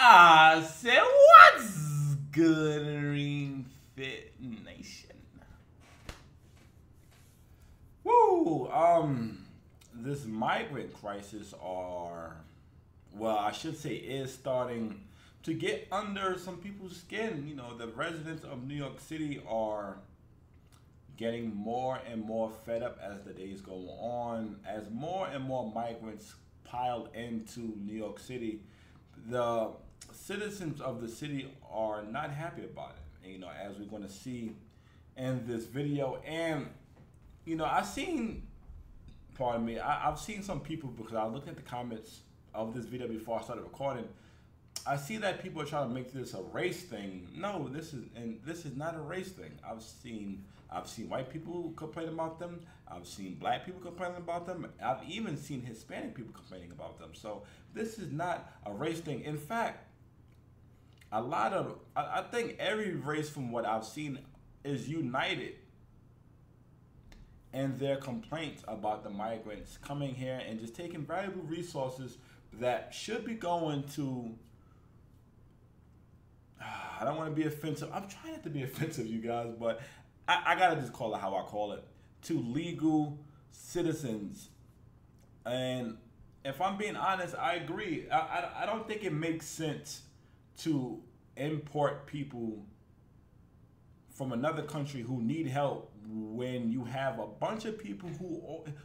I said, what's good, ReactionVideo Nation? Woo! This migrant crisis I should say, is starting to get under some people's skin. You know, the residents of New York City are getting more and more fed up as the days go on, as more and more migrants pile into New York City. The citizens of the city are not happy about it, you know, as we're going to see in this video. And you know, I've seen some people, because I looked at the comments of this video before I started recording. I see that people are trying to make this a race thing. No, this is not a race thing. I've seen white people complain about them. I've seen black people complaining about them. I've even seen Hispanic people complaining about them. So this is not a race thing. In fact, I think every race, from what I've seen, is united in their complaints about the migrants coming here and just taking valuable resources that should be going to, I don't want to be offensive. I'm trying not to be offensive, you guys, but I gotta just call it how I call it, to legal citizens. And if I'm being honest, I agree. I don't think it makes sense to import people from another country who need help when you have a bunch of people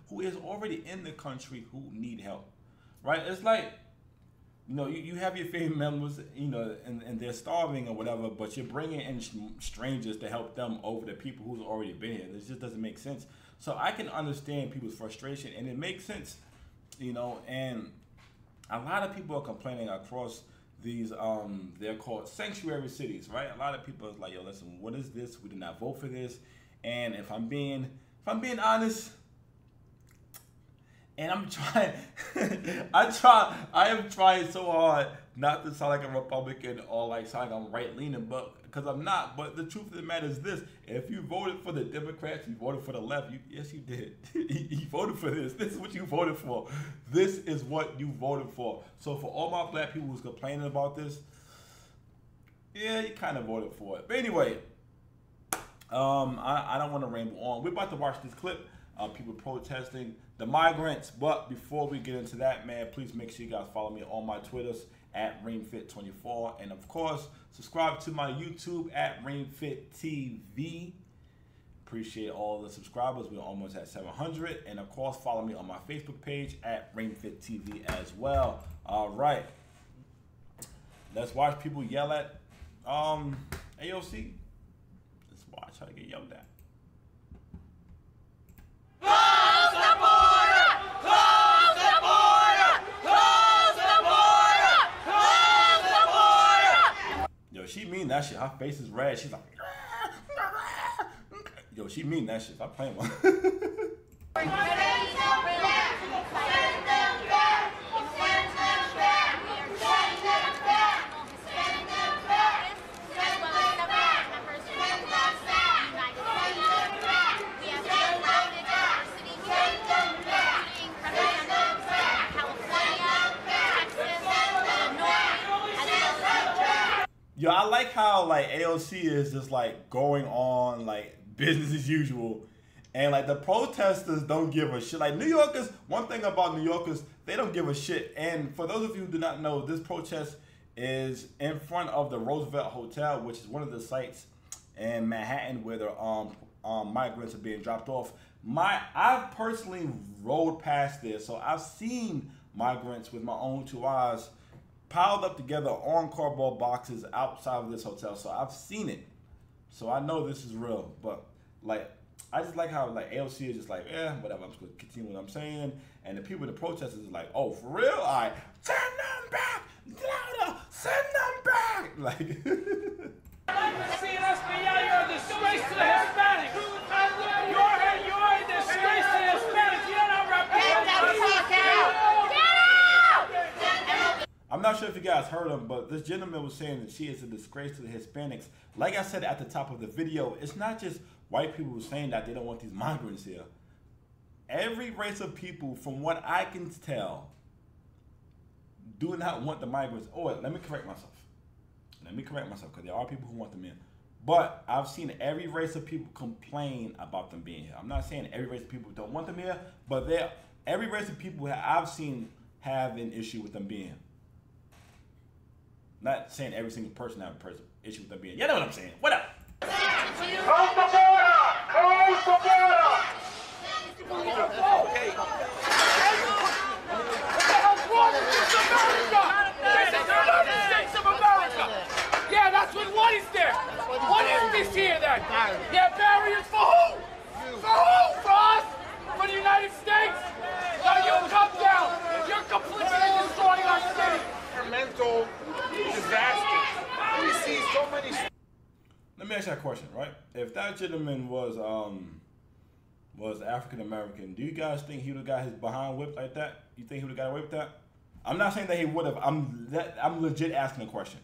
who is already in the country who need help, right? It's like, you know, you have your family members, you know, and they're starving or whatever, but you're bringing in strangers to help them over the people who's already been here. This just doesn't make sense. So I can understand people's frustration, and it makes sense, you know. And a lot of people are complaining across these they're called sanctuary cities, right? A lot of people are like, yo, listen, what is this? We did not vote for this. And if I'm being honest, and I'm trying, I am trying so hard not to sound like a Republican or like sound like I'm right-leaning, but because I'm not. But the truth of the matter is this: if you voted for the Democrats, you voted for the left. Yes, you did. You voted for this. This is what you voted for. This is what you voted for. So for all my black people who's complaining about this, yeah, you kind of voted for it. But anyway, I don't want to ramble on. We're about to watch this clip. People protesting the migrants. But before we get into that, man, please make sure you guys follow me on my Twitters at ReactionVideo24. And of course, subscribe to my YouTube at ReactionVideo. Appreciate all the subscribers. We're almost at 700. And of course, follow me on my Facebook page at ReactionVideo as well. All right. Let's watch people yell at AOC. Let's watch how to get yelled at. Close the border! Close the border! Close the border! Close the border! Yo, she mean that shit. Her face is red. She's like, yo, she mean that shit. Stop playing with her. Yo, I like how like AOC is just like going on like business as usual, and like the protesters don't give a shit. Like New Yorkers, one thing about New Yorkers, they don't give a shit. And for those of you who do not know, this protest is in front of the Roosevelt Hotel, which is one of the sites in Manhattan where the migrants are being dropped off. I've personally rode past there, so I've seen migrants with my own two eyes piled up together on cardboard boxes outside of this hotel. So I've seen it. So I know this is real. But like, I just like how like AOC is just like, yeah, whatever, I'm just gonna continue what I'm saying. And the people, the protesters is like, oh, for real? All right, send them back, louder, send them back. Like You're a disgrace to the Hispanics. You're a disgrace to the Hispanics. You don't represent. I'm not sure if you guys heard him, but this gentleman was saying that she is a disgrace to the Hispanics. Like I said at the top of the video, it's not just white people who are saying that they don't want these migrants here. Every race of people, from what I can tell, do not want the migrants. Oh, let me correct myself. Let me correct myself, because there are people who want them in. But I've seen every race of people complain about them being here. I'm not saying every race of people don't want them here, but every race of people I've seen have an issue with them being here. Not saying every single person have an issue with them being here. You know what I'm saying? What up? Close the border! Close the border! Okay. What the hell's wrong with this America? This is the United States of America! Yeah, that's what is there? What is this here then? Yeah, barriers for who? For who? For us? For the United States? No, you come down! You're complicit in destroying our city! Environmental disaster. We see so many. Let me ask you a question, right? If that gentleman was African American, do you guys think he would have got his behind whipped like that? You think he would have got away with that? I'm not saying that he would have. I'm legit asking a question.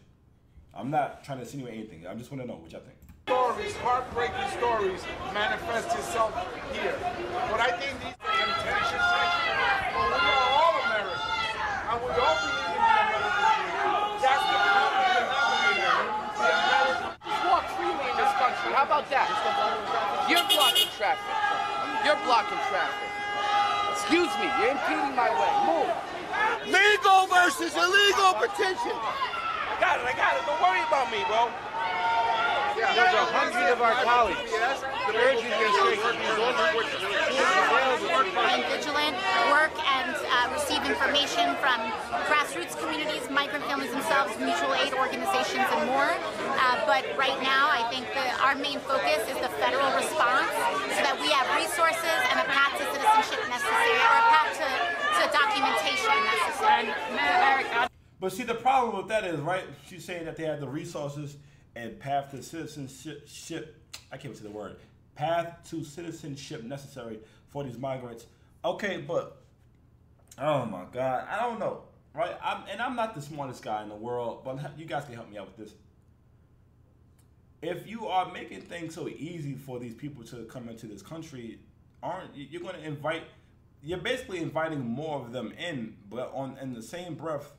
I'm not trying to insinuate anything. I just want to know what y'all think. Stories, heartbreaking stories, manifest itself here. But I think these are contentious issues. But we are all Americans, and we all believe in the American dream. That's the common denominator. The American. Just walk freely in this country. How about that? You're blocking traffic. You're blocking traffic. Excuse me, you're impeding my way. Move. Legal versus illegal petition. I got it. Don't worry about me, bro. There's 100 of our colleagues urging this and vigilant, work and receive information from grassroots communities, migrant families themselves, mutual aid organizations, and more. But right now, I think our main focus is the federal response, so that we have resources and a path to citizenship necessary, or a path to documentation necessary. But see, the problem with that is, right, she's saying that they have the resources and path to citizenship, I can't say the word, path to citizenship necessary for these migrants. Okay, but, oh my God, I don't know, right? I'm not the smartest guy in the world, but you guys can help me out with this. If you are making things so easy for these people to come into this country, you're going to you're basically inviting more of them in, but in the same breath,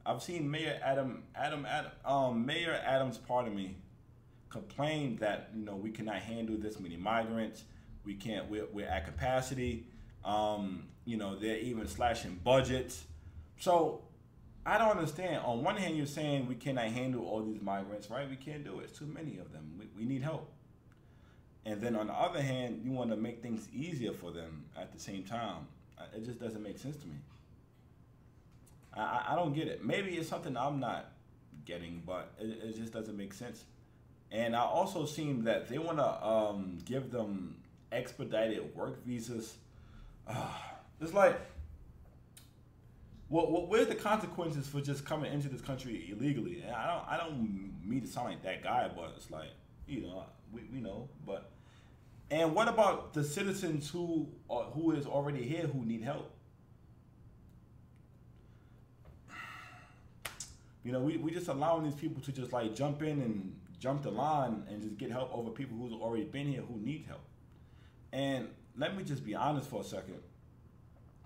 I've seen Mayor Adams, pardon me, complain that we cannot handle this many migrants. We're at capacity. They're even slashing budgets. So I don't understand. On one hand, you're saying we cannot handle all these migrants, right? We can't do it. It's too many of them. We need help. And then on the other hand, you want to make things easier for them at the same time. It just doesn't make sense to me. I don't get it. Maybe it's something I'm not getting, but it just doesn't make sense. And I also seen that they want to give them expedited work visas. It's like, where's the consequences for just coming into this country illegally? And I don't mean to sound like that guy, but it's like, we know. But and what about the citizens who is already here who need help? We just allowing these people to just like jump in and jump the line and just get help over people who's already been here who need help. And let me just be honest for a second.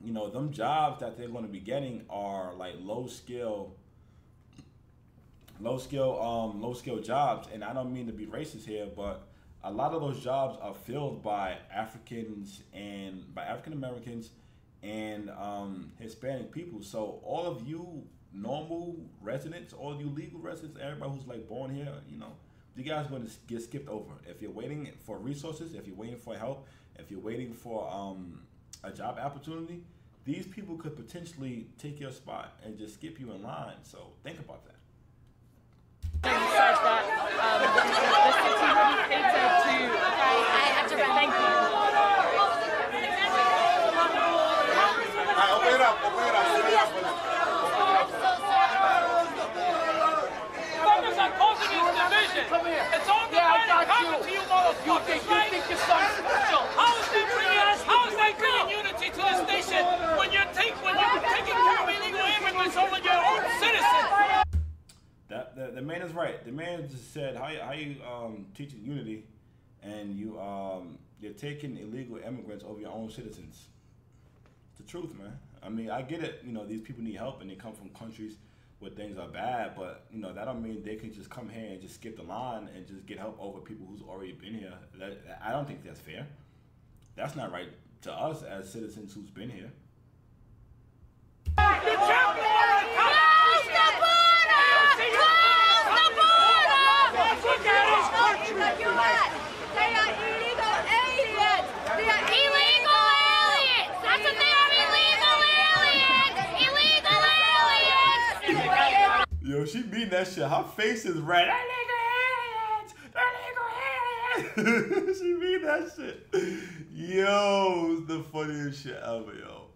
Them jobs that they're going to be getting are like low skill jobs. And I don't mean to be racist here, but a lot of those jobs are filled by African Americans and Hispanic people. So all of you normal residents, all you legal residents, everybody who's like born here, you guys are going to get skipped over. If you're waiting for resources, if you're waiting for help, if you're waiting for a job opportunity, these people could potentially take your spot and just skip you in line. So think about that. I have to thank you. Open it up. Focus on causing this division. Come here. It's all coming to you, motherfuckers. You think you're something special? How is that bringing unity to the station when you're taking care of illegal immigrants over your own citizens? The man is right. The man just said, how you teaching unity and you're taking illegal immigrants over your own citizens. It's the truth, man. I mean, I get it. You know, these people need help and they come from countries where things are bad, but you know that don't mean they can just come here and just skip the line and just get help over people who's already been here. I don't think that's fair. That's not right to us as citizens who's been here. Yo, she mean that shit. Her face is red. She mean that shit. Yo, it's the funniest shit ever, yo.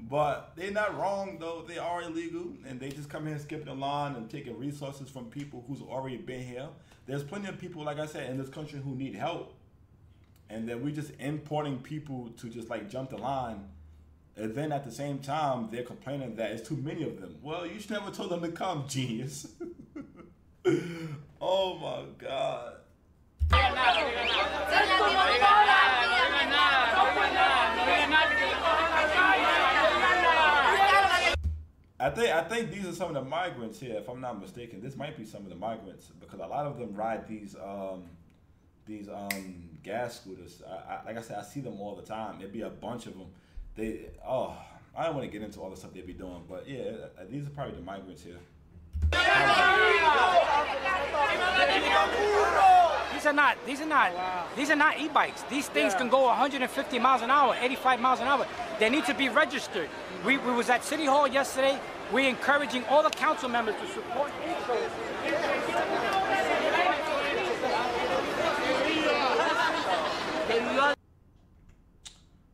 But they not wrong though. They are illegal, and they just come here skipping the line and taking resources from people who's already been here. There's plenty of people, like I said, in this country who need help, and then we just importing people to just like jump the line. And then at the same time, they're complaining that it's too many of them. Well, you should never told them to come, genius. Oh my God. I think these are some of the migrants here, if I'm not mistaken. This might be some of the migrants because a lot of them ride these gas scooters. Like I said, I see them all the time. There'd be a bunch of them. I don't want to get into all the stuff they be doing, but yeah, these are probably the migrants here. These are not e-bikes. These things can go 150 miles an hour, 85 miles an hour. They need to be registered. We was at City Hall yesterday. We're encouraging all the council members to support these.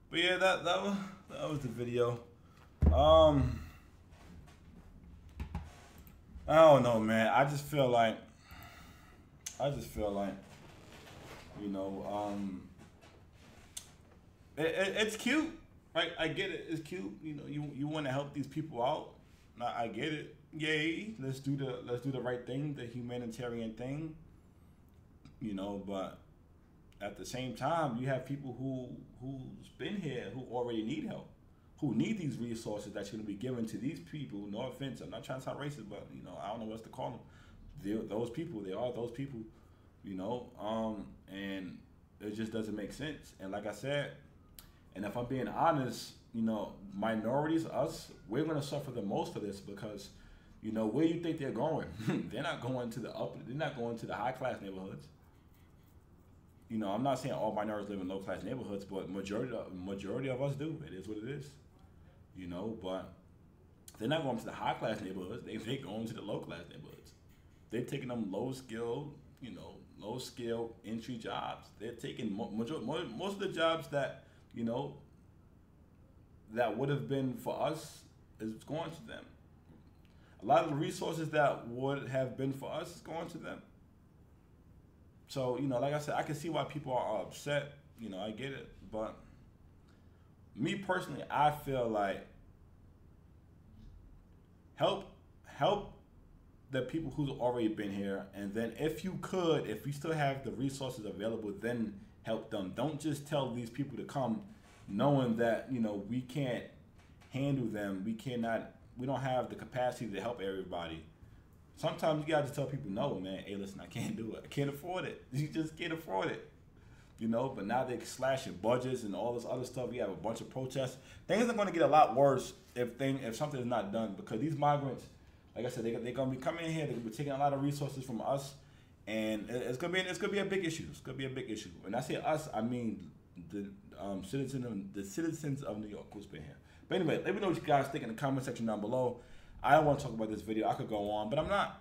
But yeah, that was the video. I don't know, man. I just feel like, you know, it's cute. Right? I get it. It's cute. You know, you want to help these people out. I get it. Yay. Let's do the right thing, the humanitarian thing. You know, but at the same time, you have people who's been here who already need help, who need these resources that's going to be given to these people. No offense, I'm not trying to sound racist, but you know, I don't know what to call them. Those people, they are those people, you know, and it just doesn't make sense. And like I said, and if I'm being honest, you know, minorities, us, we're going to suffer the most of this because, you know, where you think they're going? They're not going to they're not going to the high class neighborhoods. You know, I'm not saying all minorities live in low class neighborhoods, but majority of us do. It is what it is. You know, but they're not going to the high class neighborhoods. They're going to the low class neighborhoods. They're taking them low skill entry jobs. They're taking most of the jobs that, you know, that would have been for us is going to them. A lot of the resources that would have been for us is going to them. So, you know, like I said, I can see why people are upset. You know, I get it. But me personally, I feel like help the people who's already been here. And then if you still have the resources available, then help them. Don't just tell these people to come knowing that, you know, we can't handle them. We don't have the capacity to help everybody. Sometimes you gotta just tell people, no, man, hey, listen, I can't do it. I can't afford it. You just can't afford it. You know, but now they're slashing budgets and all this other stuff. We have a bunch of protests. Things are gonna get a lot worse if something is not done, because these migrants, like I said, they're gonna be coming in here, they're gonna be taking a lot of resources from us, and it's gonna be a big issue. It's gonna be a big issue. When I say us, I mean the citizens of New York who's been here. But anyway, let me know what you guys think in the comment section down below. I don't want to talk about this video. I could go on, but I'm not.